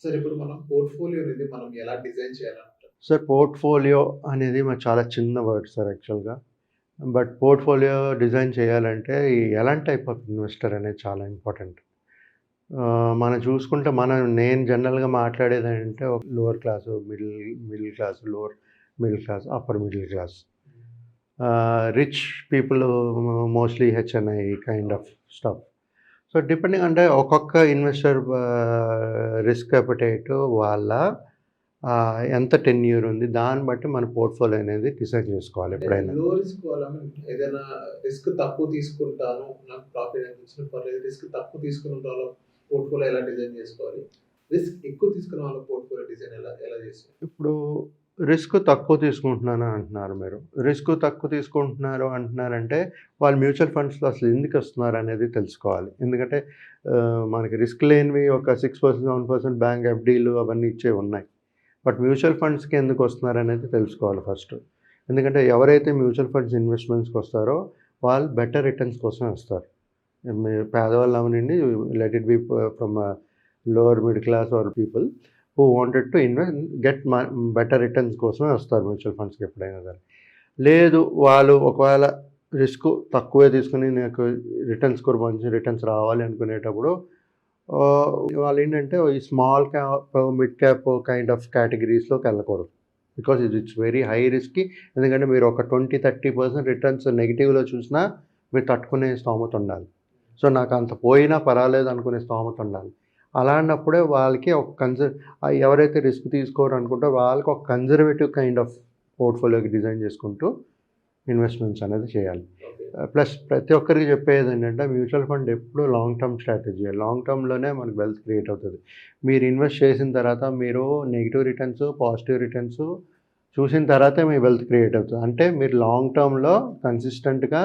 Sir ఇప్పుడు మనం portfolio అనేది మనం ఎలా డిజైన్ చేయాలంటారు? సార్ పోర్ట్‌ఫోలియో అనేది చాలా చిన్న వర్డ్ సార్ యాక్చువల్‌గా. బట్ పోర్ట్‌ఫోలియో డిజైన్ చేయాలంటే ఎలాంటి టైప్ ఆఫ్ ఇన్వెస్టర్ అనేది చాలా ఇంపార్టెంట్. మనం చూసుకుంటే నేను జనరల్‌గా మాట్లాడేదేంటంటే ఒక lower class, middle class, lower middle class, upper middle class. Rich people mostly HNI kind of stuff. So, depending అంటే ఒక్కొక్క ఇన్వెస్టర్ రిస్క్ అపెటైట్ వాళ్ళ ఎంత టెన్యూర్ ఉంది. దాన్ని బట్టి మన పోర్ట్‌ఫోలియో అనేది డిసైడ్ చేసుకోవాలి అంటే ఎప్పుడైనా. లో రిస్క్ వాళ్ళం ఏదైనా రిస్క్ తక్కువ తీసుకుంటాను. నాకు ప్రాఫిట్ ఎంత వచ్చినా పర్లేదు. రిస్క్ తక్కువ తీసుకున్న వాళ్ళ పోర్ట్‌ఫోలియో ఎలా డిజైన్ చేసుకోవాలి? రిస్క్ ఎక్కువ తీసుకున్న వాళ్ళ పోర్ట్‌ఫోలియో డిజైన్ ఎలా ఎలా చేస్తారు? ఇప్పుడు రిస్క్ తక్కువ తీసుకుంటున్నాను అంటున్నారు మీరు. రిస్క్ తక్కువ తీసుకుంటున్నారు అంటున్నారంటే, వాళ్ళు మ్యూచువల్ ఫండ్స్‌లో అసలు ఎందుకొస్తున్నారనేది తెలుసుకోవాలి. ఎందుకంటే మనకి రిస్క్ లేనివి ఒక 6%, 7% బ్యాంక్ ఎఫ్‌డీలు అవన్నీ ఇచ్చేవి ఉన్నాయి. బట్ మ్యూచువల్ ఫండ్స్‌కి ఎందుకొస్తున్నారనేది తెలుసుకోవాలి ఫస్ట్. ఎందుకంటే ఎవరైతే మ్యూచువల్ ఫండ్స్ ఇన్వెస్ట్‌మెంట్స్‌కొస్తారో వాళ్ళు బెటర్ రిటర్న్స్ కోసమే వస్తారు. మీరు పేదవాళ్ళు అవనండి, let it be from lower middle class or people who wanted to get better returns కోసమే వస్తారు మ్యూచువల్ ఫండ్స్‌కి ఎప్పుడైనా సరే. లేదు వాళ్ళు ఒకవేళ రిస్క్ తక్కువే తీసుకొని నాకు మంచి రిటర్న్స్ రావాలి అనుకునేటప్పుడు వాళ్ళేంటంటే ఈ small cap, mid cap kind of కేటగిరీస్‌లోకి వెళ్ళకూడదు. Because it's very high risky. ఎందుకంటే మీరు ఒక 20, 30% రిటర్న్స్ నెగెటివ్‌లో చూసినా మీరు తట్టుకునే స్తోమత ఉండాలి. సో, నాకంత పోయినా పర్వాలేదు అనుకునే స్తోమత ఉండాలి. అలాంటప్పుడే వాళ్ళకి ఒక ఎవరైతే రిస్క్ తీసుకోరనుకుంటారో వాళ్ళకి ఒక కన్జర్వేటివ్ కైండ్ ఆఫ్ పోర్ట్‌ఫోలియోకి డిజైన్ చేసుకుంటూ ఇన్వెస్ట్‌మెంట్స్ అనేది చేయాలి. ఓకే. ప్లస్ ప్రతి ఒక్కరికి చెప్పేదేంటంటే మ్యూచువల్ ఫండ్ ఎప్పుడూ లాంగ్ టర్మ్ స్ట్రాటజీ. లాంగ్ టర్మ్‌లోనే మనకు వెల్త్ క్రియేట్ అవుతది. మీరు ఇన్వెస్ట్ చేసిన తర్వాత మీరు నెగెటివ్ రిటర్న్స్, పాజిటివ్ రిటర్న్స్ చూసిన తర్వాతే మీ వెల్త్ క్రియేట్ అవుతది. అంటే మీరు లాంగ్ టర్మ్‌లో కన్సిస్టెంట్‌గా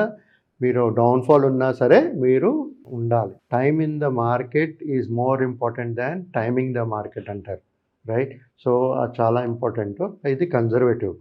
మీరు డౌన్‌ఫాల్ ఉన్నా సరే మీరు ఉండాలి. Time in the market is more important than timing the market అంటారు. రైట్? సో, అది చాలా ఇంపార్టెంటు. ఇది కన్జర్వేటివ్.